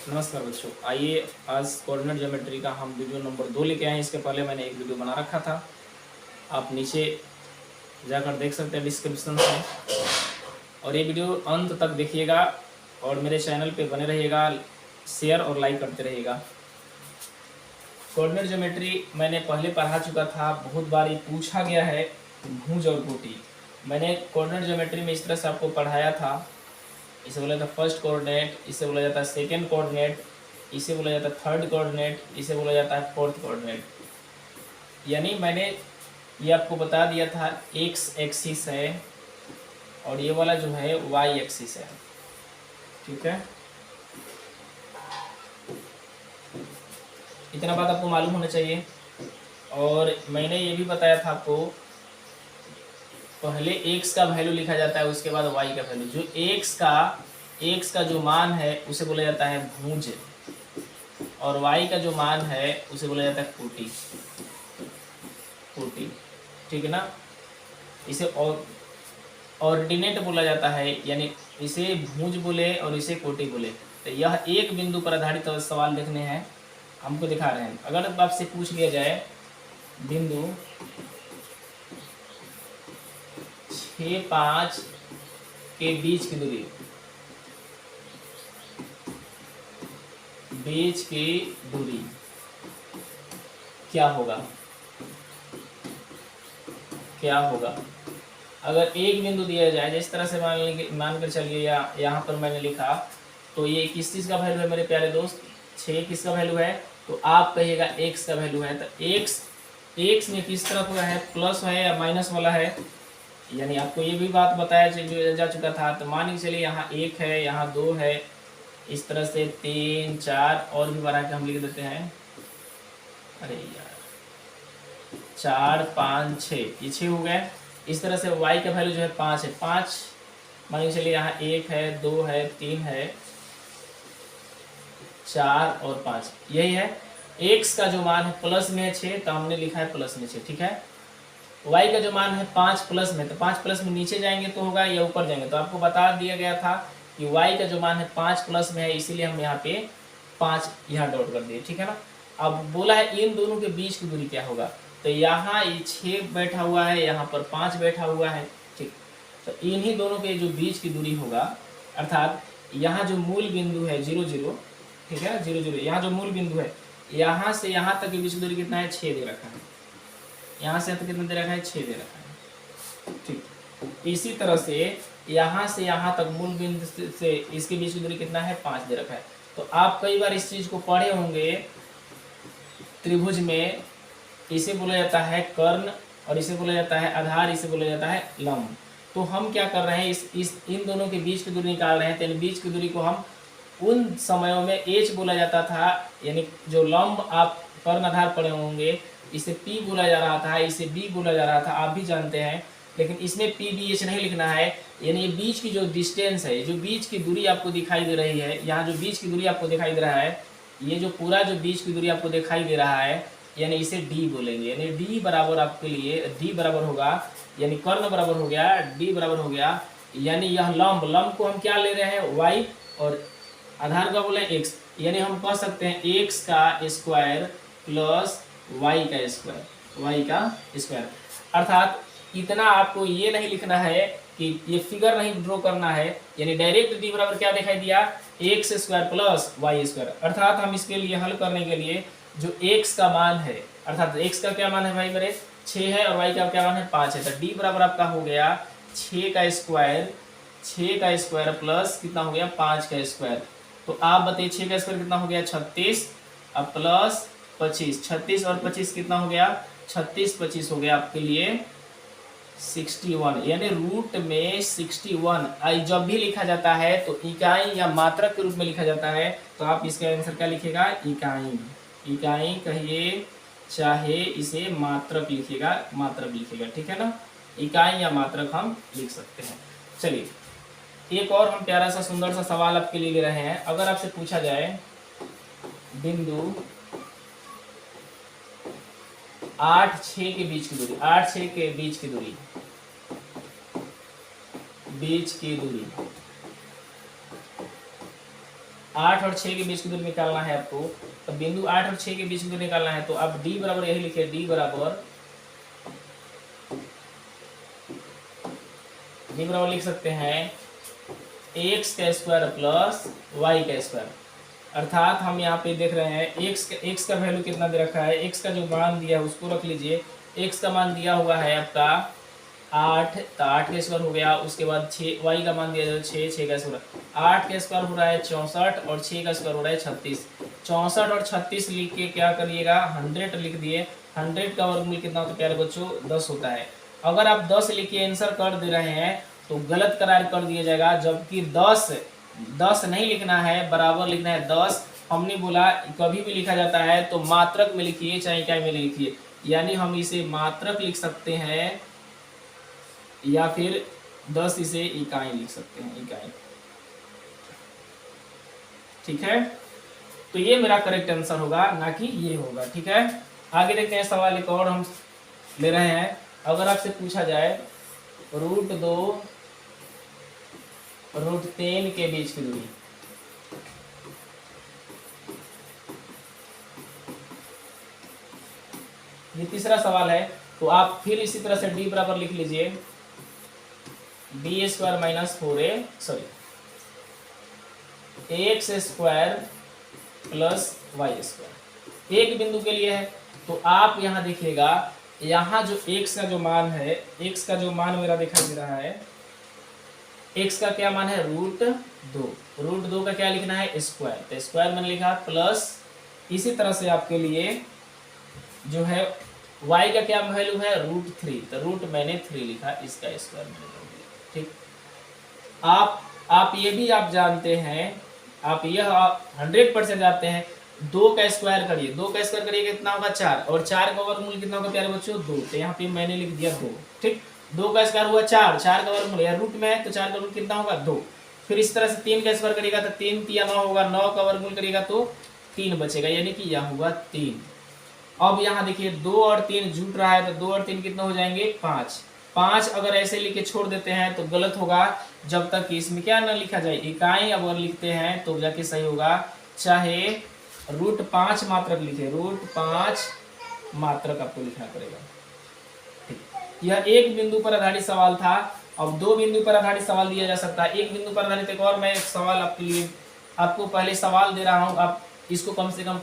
नमस्कार बच्चों, आइए आज कोऑर्डिनेट ज्योमेट्री का हम वीडियो नंबर 2 लेके आए हैं। इसके पहले मैंने एक वीडियो बना रखा था, आप नीचे जाकर देख सकते हैं डिस्क्रिप्शन में। और ये वीडियो अंत तक देखिएगा और मेरे चैनल पे बने रहिएगा, शेयर और लाइक करते रहिएगा। कोऑर्डिनेट ज्योमेट्री मैंने पहले पढ़ा चुका था, बहुत बार ये पूछा गया है भुज और कोटि। मैंने कोऑर्डिनेट ज्योमेट्री में इस तरह से आपको पढ़ाया था। इसे बोला जाता है फर्स्ट कोऑर्डिनेट, इसे बोला जाता है सेकेंड कोऑर्डिनेट, इसे बोला जाता है थर्ड कोऑर्डिनेट, इसे बोला जाता है फोर्थ कोऑर्डिनेट। यानी मैंने ये आपको बता दिया था एक्स एक्सिस है और ये वाला जो है वाई एक्सिस है, ठीक है। इतना बात आपको मालूम होना चाहिए। और मैंने ये भी बताया था आपको, पहले x का वैल्यू लिखा जाता है, उसके बाद y का वैल्यू। जो x का जो मान है उसे बोला जाता है भुज, और y का जो मान है उसे बोला जाता है कोटि। ठीक है ना। इसे ऑर्डिनेट बोला जाता है, यानी इसे भुज बोले और इसे कोटि बोले। तो यह एक बिंदु पर आधारित सवाल देखने हैं, हमको दिखा रहे हैं। अगर आपसे पूछ लिया जाए बिंदु 6-5 के बीच की दूरी, क्या होगा? अगर एक बिंदु दिया जाए, जिस तरह से मान कर चलिए, यहाँ पर मैंने लिखा, तो ये किस चीज़ का वैल्यू है मेरे प्यारे दोस्त? 6 किसका वैल्यू है? तो आप कहिएगा x का वैल्यू है। तो x में किस तरफ हुआ है, प्लस है या माइनस वाला है? यानी आपको ये भी बात बताया जा चुका था। तो मान के चलिए यहाँ 1 है, यहाँ 2 है, इस तरह से 3 4 और भी बढ़ा के हम लिख देते हैं। अरे यार, 4 5 6, ये 6 हो गए। इस तरह से y का वैल्यू जो है 5 है। 5 मान के चलिए यहाँ 1 है, 2 है, 3 है, 4 और 5, यही है। x का जो मान है प्लस में है 6, तो हमने लिखा है प्लस में 6, ठीक है। y का जो मान है 5 प्लस में, तो 5 प्लस में नीचे जाएंगे तो होगा या ऊपर जाएंगे। तो आपको बता दिया गया था कि y का जो मान है 5 प्लस में है, इसीलिए हम यहाँ पे 5 यहाँ डॉट कर दिए, ठीक है ना। अब बोला है इन दोनों के बीच की दूरी क्या होगा। तो यहाँ ये 6 बैठा हुआ है, यहाँ पर 5 बैठा हुआ है, ठीक। तो इन्हीं दोनों के जो बीच की दूरी होगा, अर्थात यहाँ जो मूल बिंदु है 0 0, ठीक है, 0 0, यहाँ जो मूल बिंदु है, यहाँ से यहाँ तक की बीच की दूरी कितना है? 6 दे रखा है। यहाँ से तक कितना दे रखा है? 6 दे रखा है, ठीक। इसी तरह से यहाँ से यहाँ तक मूल बिंदु से इसके बीच की दूरी कितना है? 5 दे रखा है। तो आप कई बार इस चीज को पढ़े होंगे, त्रिभुज में इसे बोला जाता है कर्ण और इसे बोला जाता है आधार, इसे बोला जाता है लंब। तो हम क्या कर रहे हैं, इन दोनों के बीच की दूरी निकाल रहे हैं। तो इन बीच की दूरी को हम उन समयों में h बोला जाता था, यानी जो लंब आप कर्ण आधार पढ़े होंगे, इसे p बोला जा रहा था, इसे b बोला जा रहा था, आप भी जानते हैं। लेकिन इसमें p b h नहीं लिखना है। यानी ये बीच की जो डिस्टेंस है, जो बीच की दूरी आपको दिखाई दे रही है, यहाँ जो बीच की दूरी आपको दिखाई दे रहा है, ये जो पूरा जो बीच की दूरी आपको दिखाई दे रहा है, यानी इसे d बोलेंगे। यानी d बराबर आपके लिए d बराबर होगा, यानी कर्ण बराबर हो गया, d बराबर हो गया, यानी यह लंब को हम क्या ले रहे हैं? y, और आधार का बोले x। यानी हम कह सकते हैं x का स्क्वायर प्लस y का स्क्वायर। अर्थात इतना आपको ये नहीं लिखना है कि ये फिगर नहीं ड्रॉ करना है, यानी डायरेक्ट d बराबर क्या दिखाई दिया? x square plus y square. अर्थात हम इसके लिए हल करने के लिए जो x का मान है, अर्थात x का क्या मान है भाई मेरे? 6 है, और y का क्या मान है? 5 है। तो d बराबर आपका हो गया 6 का स्क्वायर प्लस कितना हो गया? 5 का स्क्वायर। तो आप बताइए 6 का स्क्वायर कितना हो गया? 36, अब प्लस 25, 36 और 25 कितना हो गया? 36 25 हो गया आपके लिए 61, यानी रूट में 61। जब भी लिखा जाता है तो इकाई या मात्रक के रूप में लिखा जाता है, तो आप इसका आंसर क्या लिखेगा? इकाई कहिए, चाहे इसे मात्रक लिखिएगा, ठीक है ना। इकाई या मात्रक हम लिख सकते हैं। चलिए एक और हम प्यारा सा सुंदर सा सवाल आपके लिए ले रहे हैं। अगर आपसे पूछा जाए बिंदु 8 6 के बीच की दूरी, 8 6 के बीच की दूरी, 8 और 6 के बीच की दूरी निकालना है आपको, तो बिंदु 8 और 6 के बीच की दूरी निकालना है, तो आप डी बराबर यही लिखे, डी बराबर लिख सकते हैं एक्स का स्क्वायर प्लस वाई का स्क्वायर। अर्थात हम यहाँ पे देख रहे हैं एक्स का वैल्यू कितना दे रखा है, एक्स का जो मान दिया है उसको रख लीजिए। एक्स का मान दिया हुआ है आपका 8, तो 8 का स्क्वायर हो गया। उसके बाद 6, वाई का मान दिया जाए 6 का स्क्वायर, 8 का स्क्वायर हो रहा है 64 और 6 का स्क्वायर हो रहा है 36। 64 और 36 लिख के क्या करिएगा, 100 लिख दिए। 100 का वर्गमूल कितना होता है प्यारे बच्चों, 10 होता है। अगर आप 10 लिख के आंसर कर दे रहे हैं तो गलत करार कर दिया जाएगा, जबकि 10 नहीं लिखना है, बराबर लिखना है 10। हमने बोला कभी भी लिखा जाता है तो मात्रक में लिखिए चाहे इकाई में लिखिए, यानी हम इसे मात्रक लिख सकते हैं या फिर 10 इसे इकाई लिख सकते हैं, इकाई। ठीक है, तो ये मेरा करेक्ट आंसर होगा, ना कि ये होगा। ठीक है, आगे देखते हैं सवाल एक और हम ले रहे हैं। अगर आपसे पूछा जाए √2 √3 के बीच की दूरी, ये तीसरा सवाल है, तो आप फिर इसी तरह से डी बराबर लिख लीजिए, b² minus 4a x square plus y square. एक बिंदु के लिए है, तो आप यहाँ देखिएगा, यहाँ जो x का जो मान है, x का जो मान मेरा दिखाई दे रहा है, x का क्या मान है, √2। √2 का क्या लिखना है, स्क्वायर, तो स्क्वायर मैंने लिखा प्लस। इसी तरह से आपके लिए जो है y का क्या वैल्यू है, √3, तो रूट मैंने 3 लिखा, इसका स्क्वायर मैंने कर दिया। ठीक, आप ये भी आप जानते हैं, आप यह 100% जानते हैं, 2 का स्क्वायर करिए, 2 का स्क्वायर करिए कितना होगा 4, और 4 का वर्गमूल कितना होगा प्यारे बच्चों, 2। तो यहाँ पे मैंने लिख दिया 2। ठीक, 2 का स्क्वायर हुआ 4, 4 का वर्गमूल या रूट में है तो 4 का वर्गमूल कितना होगा 2। फिर इस तरह से 3 का स्क्वायर करिएगा तो 3 3 9 होगा, 9 का वर्गमूल करिएगा तो 3 बचेगा, यानी कि यह होगा 3। अब यहाँ देखिए 2 और 3 जुट रहा है, तो 2 और 3 कितना हो जाएंगे 5। 5 अगर ऐसे लिख के छोड़ देते हैं तो गलत होगा, जब तक कि इसमें क्या ना लिखा जाए, इकाई अगर लिखते हैं तो जाके सही होगा। चाहे √5 मात्रक लिखे, √5 मात्रक आपको लिखना पड़ेगा। ठीक, यह एक बिंदु पर आधारित सवाल था। अब 2 बिंदु पर आधारित सवाल दिया जा सकता है, एक बिंदु पर आधारित एक और मैं एक सवाल आपके लिए, आपको पहले सवाल दे रहा हूँ, आप इसको कम से कम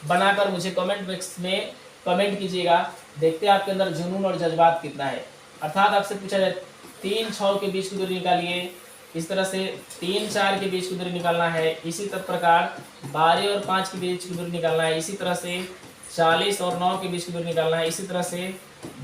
बनाकर मुझे कमेंट बॉक्स में कमेंट कीजिएगा। देखते हैं आपके अंदर जुनून और जज्बात कितना है। अर्थात आपसे पूछा जाए 3 6 के बीच की दूरी निकालिए, इस तरह से 3 4 के बीच की दूरी निकालना है। इसी प्रकार 12 और 5 के बीच की दूरी निकालना है। इसी तरह से 40 और 9 के बीच की दूरी निकालना है। इसी तरह से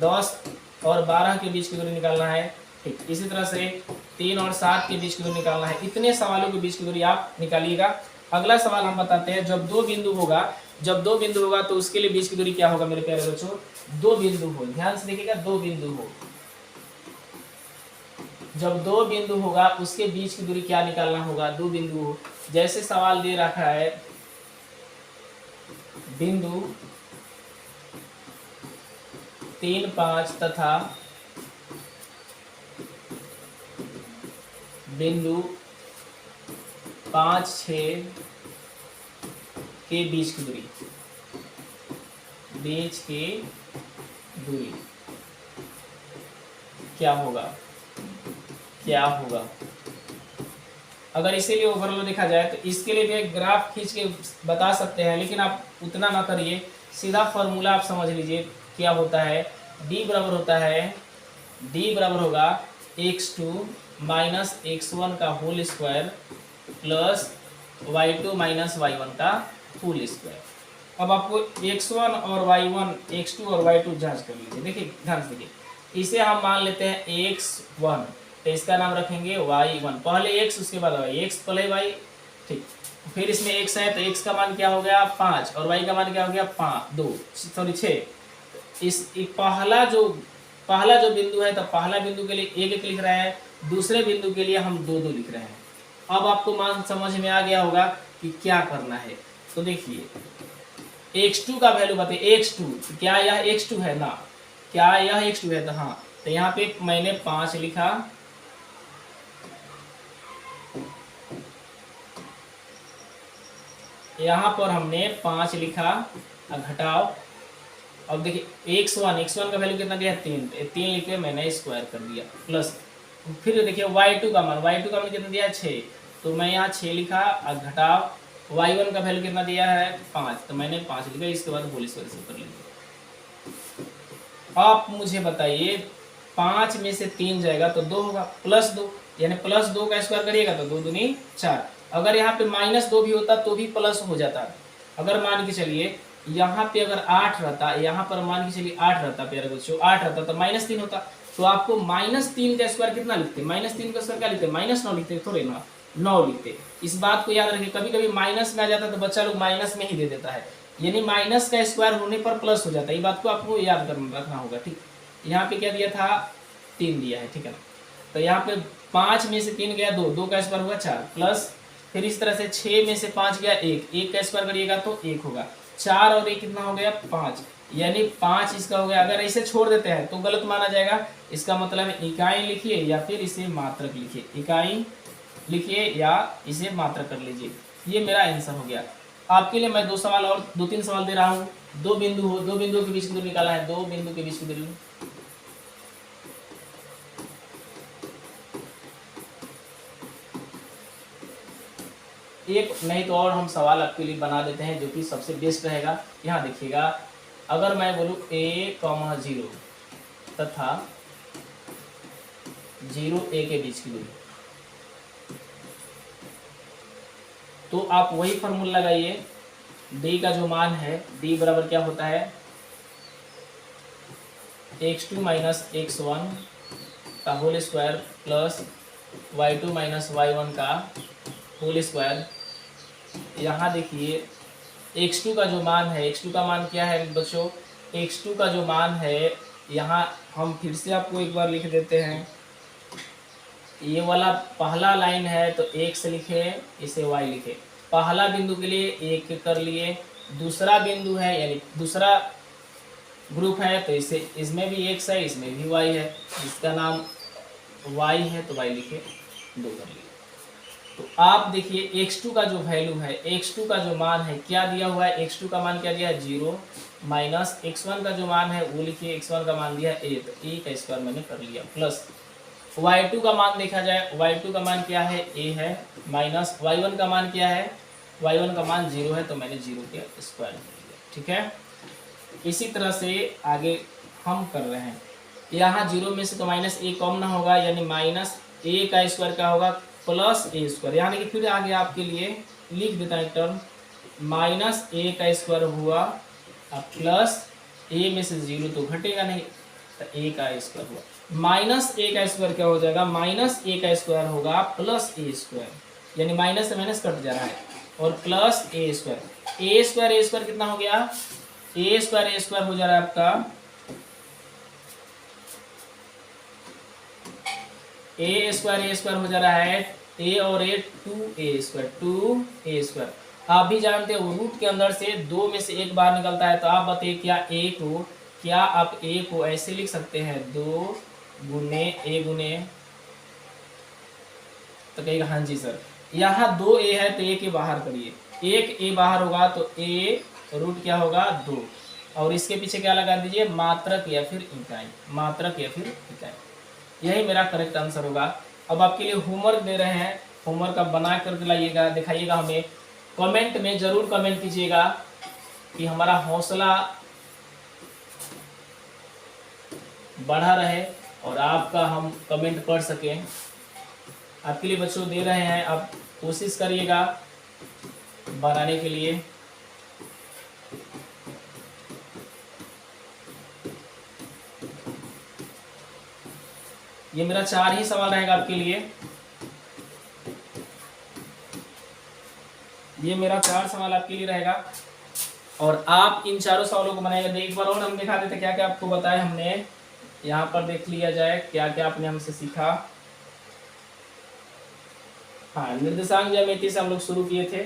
10 और 12 के बीच की दूरी निकालना है। ठीक, इसी तरह से 3 और 7 के बीच की दूरी निकालना है। इतने सवालों के बीच की दूरी आप निकालिएगा। अगला सवाल हम बताते हैं, जब 2 बिंदु होगा तो उसके लिए बीच की दूरी क्या होगा मेरे प्यारे बच्चों, 2 बिंदु हो, ध्यान से देखिएगा, 2 बिंदु हो, जब 2 बिंदु होगा उसके बीच की दूरी क्या निकालना होगा, 2 बिंदु हो। जैसे सवाल दे रखा है बिंदु 3 5 तथा बिंदु 5 6 के बीच की दूरी, क्या होगा, अगर इसीलिए ओवरऑल देखा जाए तो इसके लिए भी एक ग्राफ खींच के बता सकते हैं, लेकिन आप उतना ना करिए, सीधा फॉर्मूला आप समझ लीजिए क्या होता है। d बराबर होगा x2 माइनस x1 का whole square plus y2 minus y1 का होल स्क्वायर। अब आपको x1 और y1, x2 और y2 जांच कर लीजिए। देखिए ध्यान से देखिए, इसे हम मान लेते हैं x1, तो इसका नाम रखेंगे y1, पहले x उसके बाद y, x पहले y। ठीक, फिर इसमें x है तो x का मान क्या हो गया 5 और y का मान क्या हो गया 6। इस पहला जो बिंदु है तो पहला बिंदु के लिए 1 1 लिख रहे हैं, दूसरे बिंदु के लिए हम 2 2 लिख रहे हैं। अब आपको मान समझ में आ गया होगा कि क्या करना है। तो देखिए x2 का वैल्यू बताइए, x2 क्या यह x2 है ना, क्या यह x2 है, तो हाँ, तो यहाँ पे मैंने 5 लिखा, यहाँ पर हमने 5 लिखा, घटाओ। अब देखिए x1 का वैल्यू कितना दिया है 3, 3 लिख के मैंने स्क्वायर कर दिया, प्लस फिर देखिए y2 का मान कितना दिया है 6, तो मैं यहाँ 6 लिखा, घटाओ y1 का वैल्यू कितना दिया है 5, तो मैंने 5 लिखा, इसके बाद होल स्क्वायर से कर लीजिए। आप मुझे बताइए 5 में से 3 जाएगा तो 2 होगा, +2, यानी +2 का स्क्वायर करिएगा तो 2 दूनी 4। अगर यहाँ पे -2 भी होता तो भी प्लस हो जाता। अगर मान के चलिए यहाँ पे अगर 8 रहता, यहाँ पर मान के चलिए 8 रहता, प्यारे बच्चों 8 रहता तो -3 होता, तो आपको -3 का स्क्वायर कितना लिखते, -3 का स्क्वायर क्या लिखते, -9 लिखते, थोड़े ना 9 लिखते। इस बात को याद रखिए, कभी कभी माइनस में आ जाता तो बच्चा लोग माइनस में ही दे देता है, यानी माइनस का स्क्वायर होने पर प्लस हो जाता है, ये बात को आपको याद रखना होगा। ठीक, यहाँ पे क्या दिया था 3 दिया है, ठीक है ना। तो यहाँ पे 5 में से 3 गया 2, 2 का स्क्वायर हुआ 4, प्लस फिर इस तरह से 6 में से 5 गया 1, 1 का स्क्वायर करिएगा तो 1 होगा, 4 और 1 कितना हो गया 5, यानी 5 इसका हो गया। अगर इसे छोड़ देते हैं तो गलत माना जाएगा, इसका मतलब है इकाई लिखिए या फिर इसे मात्रक लिखिए, इकाई लिखिए या इसे मात्रक कर लीजिए। ये मेरा आंसर हो गया। आपके लिए मैं 2 सवाल और 2-3 सवाल दे रहा हूँ। 2 बिंदु के बीच की दूरी निकाला है, 2 बिंदु के बीच की दूरी, एक नहीं तो और हम सवाल आपके लिए बना देते हैं जो कि सबसे बेस्ट रहेगा। यहाँ देखिएगा, अगर मैं बोलूँ a,0 तथा 0a के बीच की दूरी, तो आप वही फॉर्मूला लगाइए, d का जो मान है d बराबर क्या होता है x2 - x1 का whole square plus y2 - y1 का होल स्क्वायर। यहाँ देखिए x2 का जो मान है, x2 का मान क्या है बच्चों, x2 का जो मान है, यहाँ हम फिर से आपको एक बार लिख देते हैं। ये वाला पहला लाइन है तो x लिखे, इसे y लिखे, पहला बिंदु के लिए 1 कर लिए, दूसरा बिंदु है यानी दूसरा ग्रुप है तो इसे इसमें भी x है, इसमें भी y है, इसका नाम y है तो y लिखे, 2 कर लिए। तो आप देखिए x2 का जो वैल्यू है, x2 का जो मान है क्या दिया हुआ है, x2 का मान क्या दिया है 0, माइनस x1 का जो मान है वो लिखिए, x1 का मान दिया है a, तो a का स्क्वायर मैंने कर लिया, प्लस y2 का मान देखा जाए, y2 का मान क्या है a है, माइनस y1 का मान क्या है, y1 का मान 0 है तो मैंने 0 के स्क्वायर कर लिया। ठीक है, इसी तरह से आगे हम कर रहे हैं। यहाँ 0 में से तो -a कम ना होगा, यानी -a का स्क्वायर क्या होगा +a स्क्वायर, यानी कि फिर आगे आपके लिए लिख देता है टर्म, -a का स्क्वायर हुआ प्लस a में से 0 तो घटेगा नहीं तो a का स्क्वायर हुआ, -a का स्क्वायर क्या हो जाएगा, -a का स्क्वायर होगा +a स्क्वायर, यानी माइनस से माइनस कट जा रहा है, और प्लस a स्क्वायर कितना हो गया, a स्क्वायर हो जा रहा है आपका a स्क्वायर हो जा रहा है a और a 2a स्क्वायर। आप भी जानते हो रूट के अंदर से 2 में से 1 बाहर निकलता है, तो आप बताइए क्या आप a को ऐसे लिख सकते हैं 2 गुने a गुने, तो कहेगा हाँ जी सर, यहाँ 2a है तो a के बाहर करिए, 1 a बाहर होगा तो a रूट क्या होगा 2, और इसके पीछे क्या लगा दीजिए मात्रक या फिर इकाई, यही मेरा करेक्ट आंसर होगा। अब आपके लिए होमवर्क दे रहे हैं, होमवर्क आप बना कर दिलाइएगा, दिखाइएगा हमें, कमेंट में जरूर कमेंट कीजिएगा कि हमारा हौसला बढ़ा रहे और आपका हम कमेंट पढ़ सकें। आपके लिए बच्चों दे रहे हैं, आप कोशिश करिएगा बनाने के लिए। ये मेरा 4 ही सवाल रहेगा आपके लिए, ये मेरा 4 सवाल आपके लिए रहेगा और आप इन चारों सवालों को बनाएगा। एक बार और हम दिखा देते क्या क्या आपको बताया हमने, यहाँ पर देख लिया जाए क्या क्या आपने हमसे सीखा। हाँ, निर्देशांक ज्यामिति से हम लोग शुरू किए थे,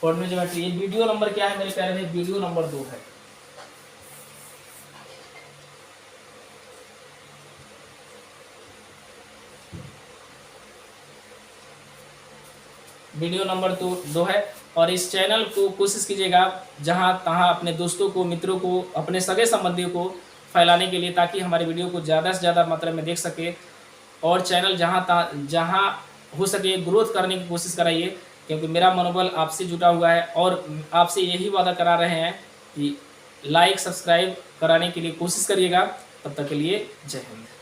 कोऑर्डिनेट ज्योमेट्री। ये वीडियो नंबर क्या है मेरे प्यारे भाई, वीडियो नंबर 2 है। वीडियो नंबर 2 है। और इस चैनल को कोशिश कीजिएगा जहाँ तहाँ अपने दोस्तों को, मित्रों को, अपने सगे संबंधियों को फैलाने के लिए, ताकि हमारी वीडियो को ज़्यादा से ज़्यादा मात्रा में देख सके। और चैनल जहाँ हो सके ग्रोथ करने की कोशिश कराइए, क्योंकि मेरा मनोबल आपसे जुटा हुआ है और आपसे यही वादा करा रहे हैं कि लाइक सब्सक्राइब कराने के लिए कोशिश करिएगा। तब तक के लिए जय हिंद।